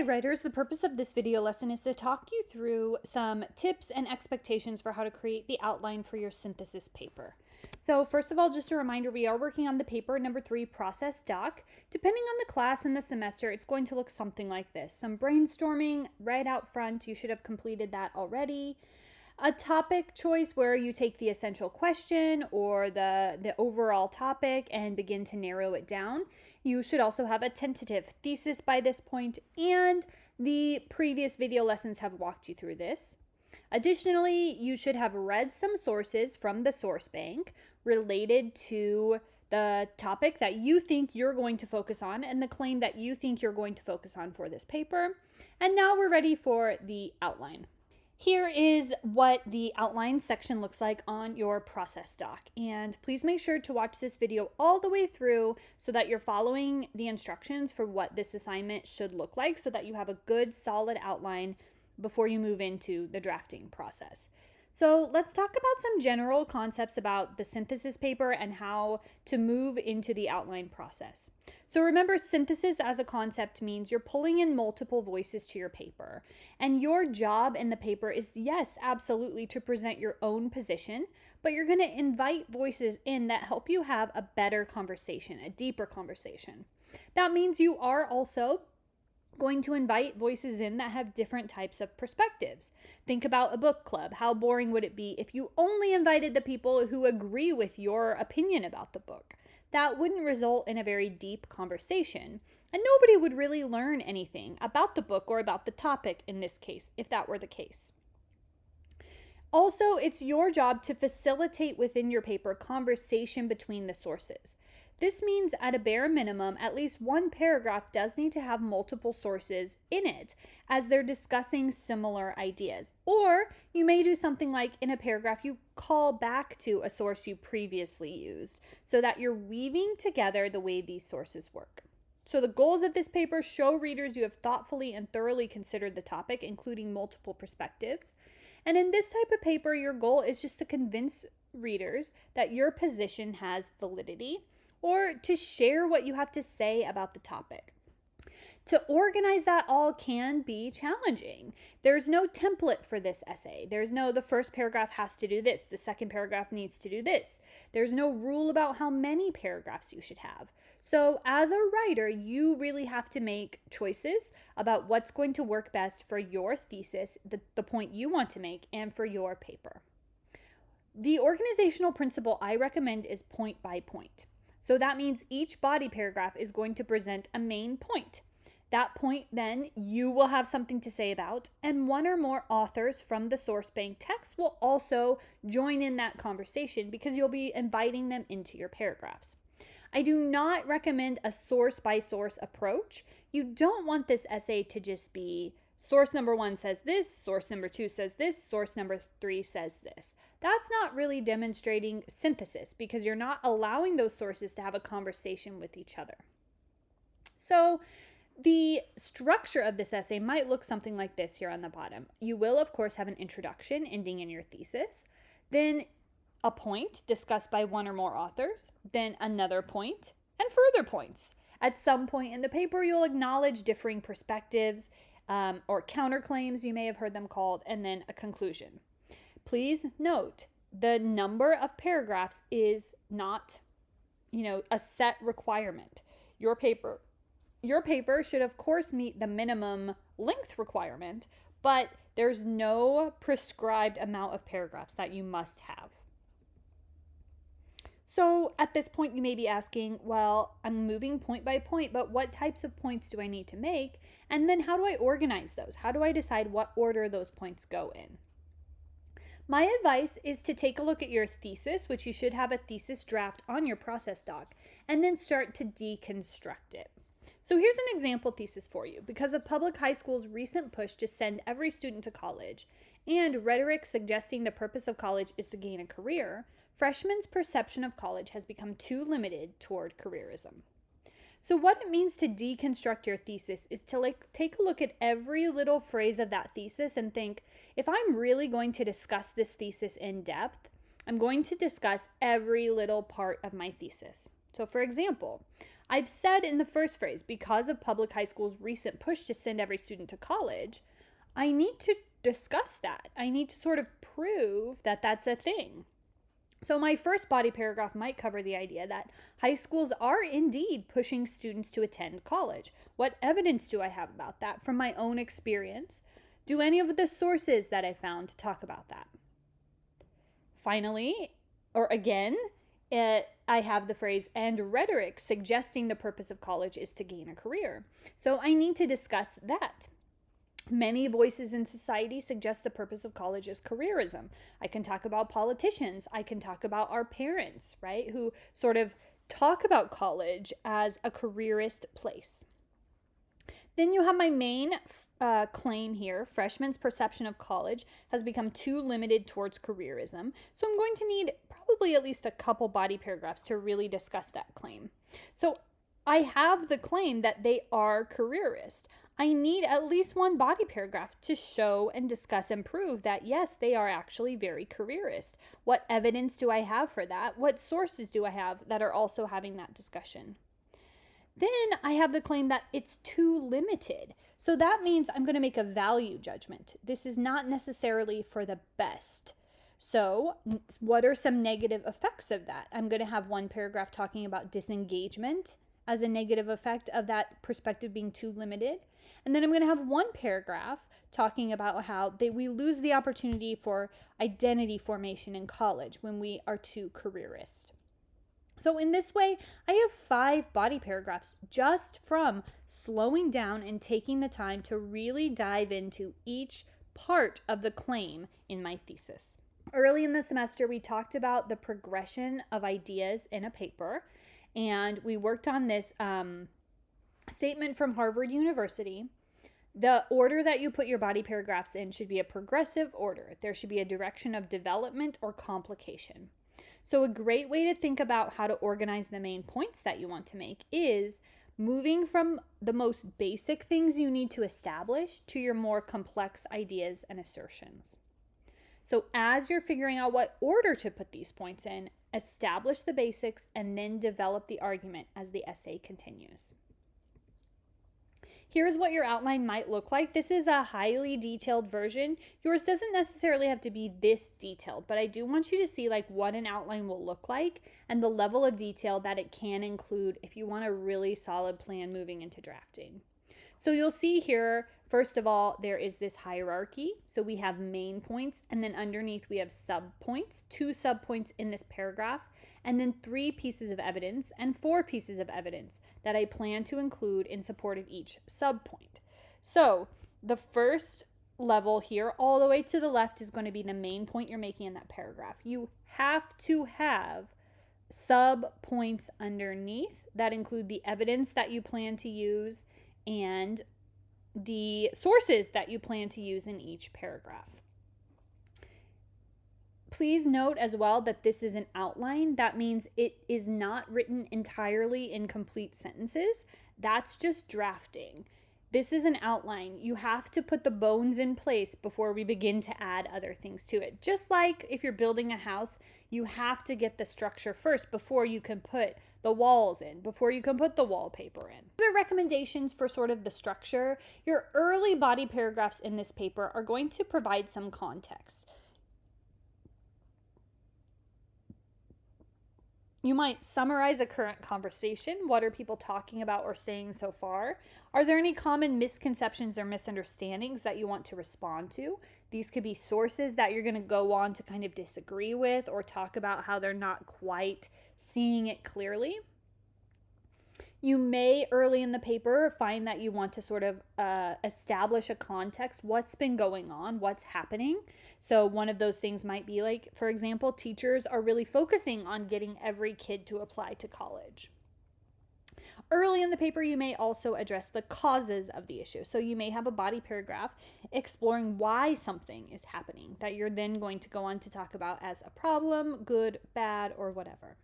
Hi writers, the purpose of this video lesson is to talk you through some tips and expectations for how to create the outline for your synthesis paper. So first of all, just a reminder, we are working on the paper number 3 process doc. Depending on the class and the semester, it's going to look something like this. Some brainstorming right out front. You should have completed that already. A topic choice where you take the essential question or the overall topic and begin to narrow it down. You should also have a tentative thesis by this point, and the previous video lessons have walked you through this. Additionally, you should have read some sources from the source bank related to the topic that you think you're going to focus on and the claim that you think you're going to focus on for this paper. And now we're ready for the outline. Here is what the outline section looks like on your process doc. And please make sure to watch this video all the way through so that you're following the instructions for what this assignment should look like so that you have a good solid outline before you move into the drafting process. So let's talk about some general concepts about the synthesis paper and how to move into the outline process. So remember, synthesis as a concept means you're pulling in multiple voices to your paper. And your job in the paper is, yes, absolutely, to present your own position, but you're going to invite voices in that help you have a better conversation, a deeper conversation. That means you are also going to invite voices in that have different types of perspectives. Think about a book club. How boring would it be if you only invited the people who agree with your opinion about the book? That wouldn't result in a very deep conversation, and nobody would really learn anything about the book or about the topic in this case, if that were the case. Also, it's your job to facilitate within your paper conversation between the sources. This means at a bare minimum, at least one paragraph does need to have multiple sources in it as they're discussing similar ideas. Or you may do something like in a paragraph, you call back to a source you previously used so that you're weaving together the way these sources work. So the goals of this paper show readers you have thoughtfully and thoroughly considered the topic, including multiple perspectives. And in this type of paper, your goal is just to convince readers that your position has validity, or to share what you have to say about the topic. To organize that all can be challenging. There's no template for this essay. There's no, the first paragraph has to do this, the second paragraph needs to do this. There's no rule about how many paragraphs you should have. So as a writer, you really have to make choices about what's going to work best for your thesis, the point you want to make, and for your paper. The organizational principle I recommend is point by point. So that means each body paragraph is going to present a main point. That point then you will have something to say about, and one or more authors from the source bank text will also join in that conversation because you'll be inviting them into your paragraphs. I do not recommend a source by source approach. You don't want this essay to just be source number 1 says this, source number 2 says this, source number 3 says this. That's not really demonstrating synthesis because you're not allowing those sources to have a conversation with each other. So the structure of this essay might look something like this here on the bottom. You will, of course, have an introduction ending in your thesis, then a point discussed by one or more authors, then another point, and further points. At some point in the paper, you'll acknowledge differing perspectives, or counterclaims, you may have heard them called, and then a conclusion. Please note, the number of paragraphs is not, a set requirement. Your paper should, of course, meet the minimum length requirement, but there's no prescribed amount of paragraphs that you must have. So at this point, you may be asking, well, I'm moving point by point, but what types of points do I need to make? And then how do I organize those? How do I decide what order those points go in? My advice is to take a look at your thesis, which you should have a thesis draft on your process doc, and then start to deconstruct it. So here's an example thesis for you. Because of public high school's recent push to send every student to college, and rhetoric suggesting the purpose of college is to gain a career, freshmen's perception of college has become too limited toward careerism. So what it means to deconstruct your thesis is to take a look at every little phrase of that thesis and think, if I'm really going to discuss this thesis in depth, I'm going to discuss every little part of my thesis. So for example, I've said in the first phrase, because of public high school's recent push to send every student to college, I need to discuss that. I need to sort of prove that that's a thing. So my first body paragraph might cover the idea that high schools are indeed pushing students to attend college. What evidence do I have about that from my own experience? Do any of the sources that I found talk about that? Finally, or again, I have the phrase, and rhetoric suggesting the purpose of college is to gain a career. So I need to discuss that. Many voices in society suggest the purpose of college is careerism. I can talk about politicians. I can talk about our parents, right, who sort of talk about college as a careerist place. Then you have my main claim here. Freshmen's perception of college has become too limited towards careerism. So I'm going to need probably at least a couple body paragraphs to really discuss that claim. So I have the claim that they are careerist. I need at least one body paragraph to show and discuss and prove that, yes, they are actually very careerist. What evidence do I have for that? What sources do I have that are also having that discussion? Then I have the claim that it's too limited. So that means I'm going to make a value judgment. This is not necessarily for the best. So what are some negative effects of that? I'm going to have one paragraph talking about disengagement as a negative effect of that perspective being too limited. And then I'm going to have one paragraph talking about how we lose the opportunity for identity formation in college when we are too careerist. So in this way, I have 5 body paragraphs just from slowing down and taking the time to really dive into each part of the claim in my thesis. Early in the semester, we talked about the progression of ideas in a paper, and we worked on this statement from Harvard University. The order that you put your body paragraphs in should be a progressive order. There should be a direction of development or complication. So a great way to think about how to organize the main points that you want to make is moving from the most basic things you need to establish to your more complex ideas and assertions. So as you're figuring out what order to put these points in, establish the basics and then develop the argument as the essay continues. Here's what your outline might look like. This is a highly detailed version. Yours doesn't necessarily have to be this detailed, but I do want you to see what an outline will look like and the level of detail that it can include if you want a really solid plan moving into drafting. So you'll see here, first of all, there is this hierarchy. So we have main points, and then underneath we have subpoints, 2 subpoints in this paragraph, and then 3 pieces of evidence and 4 pieces of evidence that I plan to include in support of each subpoint. So the first level here, all the way to the left, is going to be the main point you're making in that paragraph. You have to have subpoints underneath that include the evidence that you plan to use and the sources that you plan to use in each paragraph. Please note as well that this is an outline. That means it is not written entirely in complete sentences. That's just drafting. This is an outline. You have to put the bones in place before we begin to add other things to it. Just like if you're building a house, you have to get the structure first before you can put the walls in, before you can put the wallpaper in. Other recommendations for sort of the structure, your early body paragraphs in this paper are going to provide some context. You might summarize a current conversation. What are people talking about or saying so far? Are there any common misconceptions or misunderstandings that you want to respond to? These could be sources that you're going to go on to kind of disagree with or talk about how they're not quite seeing it clearly. You may, early in the paper, find that you want to sort of establish a context. What's been going on? What's happening? So one of those things might be for example, teachers are really focusing on getting every kid to apply to college. Early in the paper, you may also address the causes of the issue. So you may have a body paragraph exploring why something is happening that you're then going to go on to talk about as a problem, good, bad, or whatever.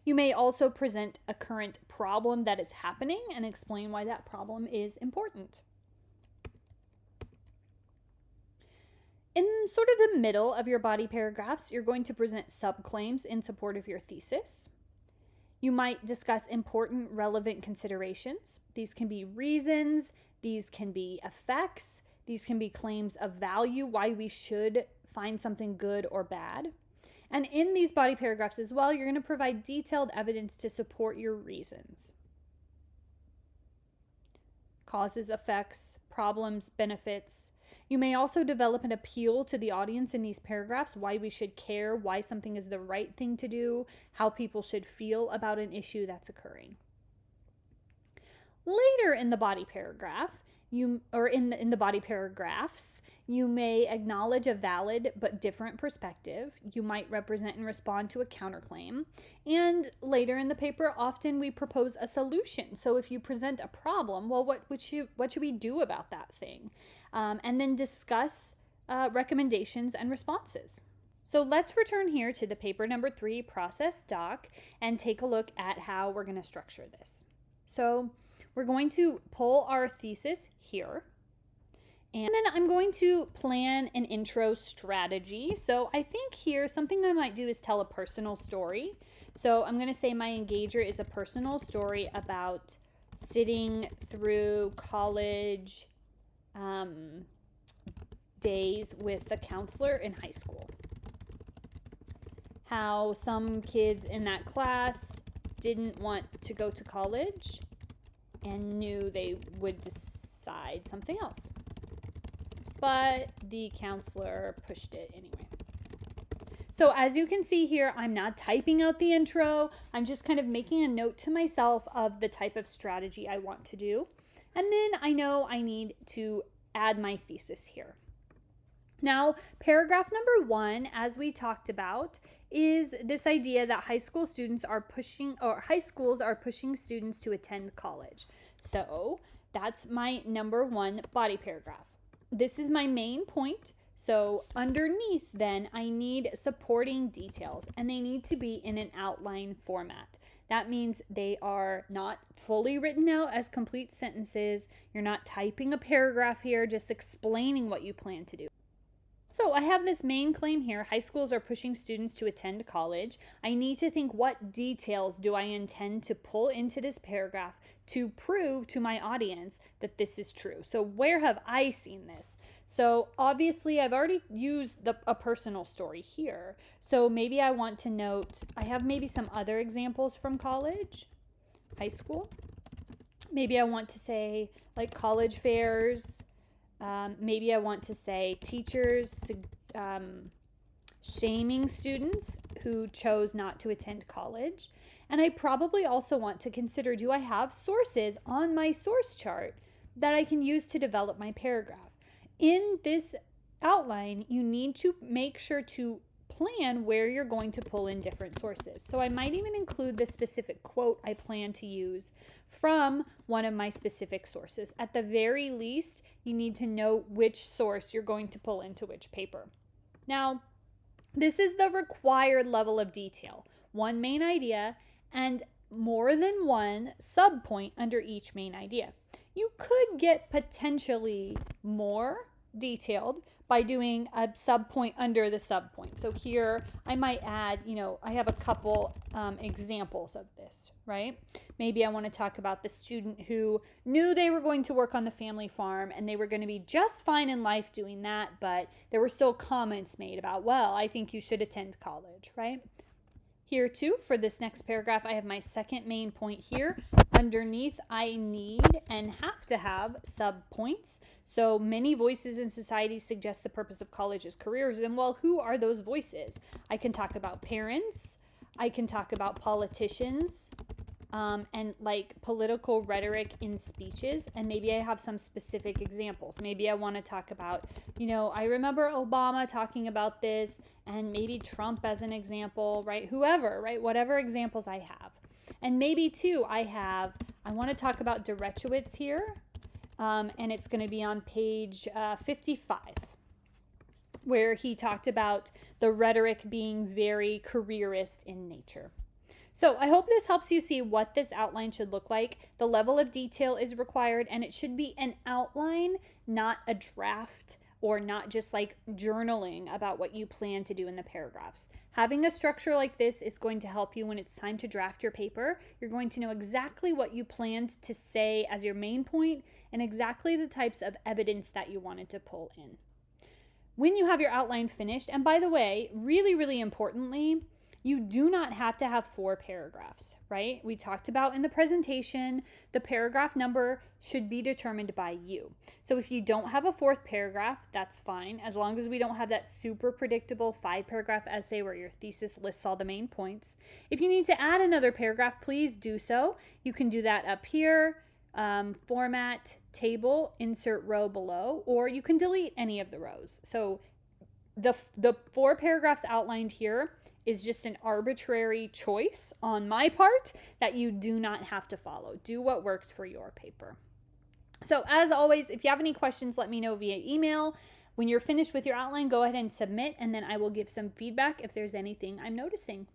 You may also present a current problem that is happening and explain why that problem is important. In sort of the middle of your body paragraphs, you're going to present subclaims in support of your thesis. You might discuss important, relevant considerations. These can be reasons, these can be effects, these can be claims of value, why we should find something good or bad. And in these body paragraphs as well, you're going to provide detailed evidence to support your reasons. Causes, effects, problems, benefits. You may also develop an appeal to the audience in these paragraphs, why we should care, why something is the right thing to do, how people should feel about an issue that's occurring. Later in the body paragraph, in the body paragraphs, you may acknowledge a valid but different perspective. You might represent and respond to a counterclaim. And later in the paper, often we propose a solution. So if you present a problem, well, what should we do about that thing? And then discuss recommendations and responses. So let's return here to the paper number 3 process doc and take a look at how we're going to structure this. So we're going to pull our thesis here. And then I'm going to plan an intro strategy. So I think here something I might do is tell a personal story. So I'm going to say my engager is a personal story about sitting through college days with a counselor in high school. How some kids in that class didn't want to go to college and knew they would decide something else. But the counselor pushed it anyway. So as you can see here, I'm not typing out the intro. I'm just kind of making a note to myself of the type of strategy I want to do. And then I know I need to add my thesis here. Now, paragraph number 1, as we talked about, is this idea that high schools are pushing students to attend college. So that's my number 1 body paragraph. This is my main point. So underneath then I need supporting details, and they need to be in an outline format. That means they are not fully written out as complete sentences. You're not typing a paragraph here, just explaining what you plan to do. So I have this main claim here. High schools are pushing students to attend college. I need to think, what details do I intend to pull into this paragraph to prove to my audience that this is true? So where have I seen this? So obviously I've already used a personal story here. So maybe I want to note, I have maybe some other examples from college, high school. Maybe I want to say like college fairs. Maybe I want to say teachers shaming students who chose not to attend college. And I probably also want to consider, do I have sources on my source chart that I can use to develop my paragraph? In this outline, you need to make sure to plan where you're going to pull in different sources. So I might even include the specific quote I plan to use from one of my specific sources. At the very least, you need to know which source you're going to pull into which paper. Now, this is the required level of detail. One main idea and more than one subpoint under each main idea. You could get potentially more detailed by doing a subpoint under the subpoint. So here I might add, I have a couple examples of this, right? Maybe I want to talk about the student who knew they were going to work on the family farm and they were going to be just fine in life doing that, but there were still comments made about, well, I think you should attend college, right? Here too, for this next paragraph, I have my second main point here. Underneath, I need and have to have subpoints. So many voices in society suggest the purpose of college is careers. And well, who are those voices? I can talk about parents. I can talk about politicians and like political rhetoric in speeches. And maybe I have some specific examples. Maybe I want to talk about, I remember Obama talking about this, and maybe Trump as an example, right? Whoever, right? Whatever examples I have. And maybe too, I want to talk about Derechowitz here, and it's going to be on page 55, where he talked about the rhetoric being very careerist in nature. So I hope this helps you see what this outline should look like. The level of detail is required, and it should be an outline, not a draft or not just like journaling about what you plan to do in the paragraphs. Having a structure like this is going to help you when it's time to draft your paper. You're going to know exactly what you planned to say as your main point and exactly the types of evidence that you wanted to pull in. When you have your outline finished, and by the way, really, really importantly, you do not have to have 4 paragraphs, right? We talked about in the presentation, the paragraph number should be determined by you. So if you don't have a 4th paragraph, that's fine, as long as we don't have that super predictable 5-paragraph essay where your thesis lists all the main points. If you need to add another paragraph, please do so. You can do that up here, format, table, insert row below, or you can delete any of the rows. So the 4 paragraphs outlined here is just an arbitrary choice on my part that you do not have to follow. Do what works for your paper. So as always, if you have any questions, let me know via email. When you're finished with your outline, go ahead and submit, and then I will give some feedback if there's anything I'm noticing.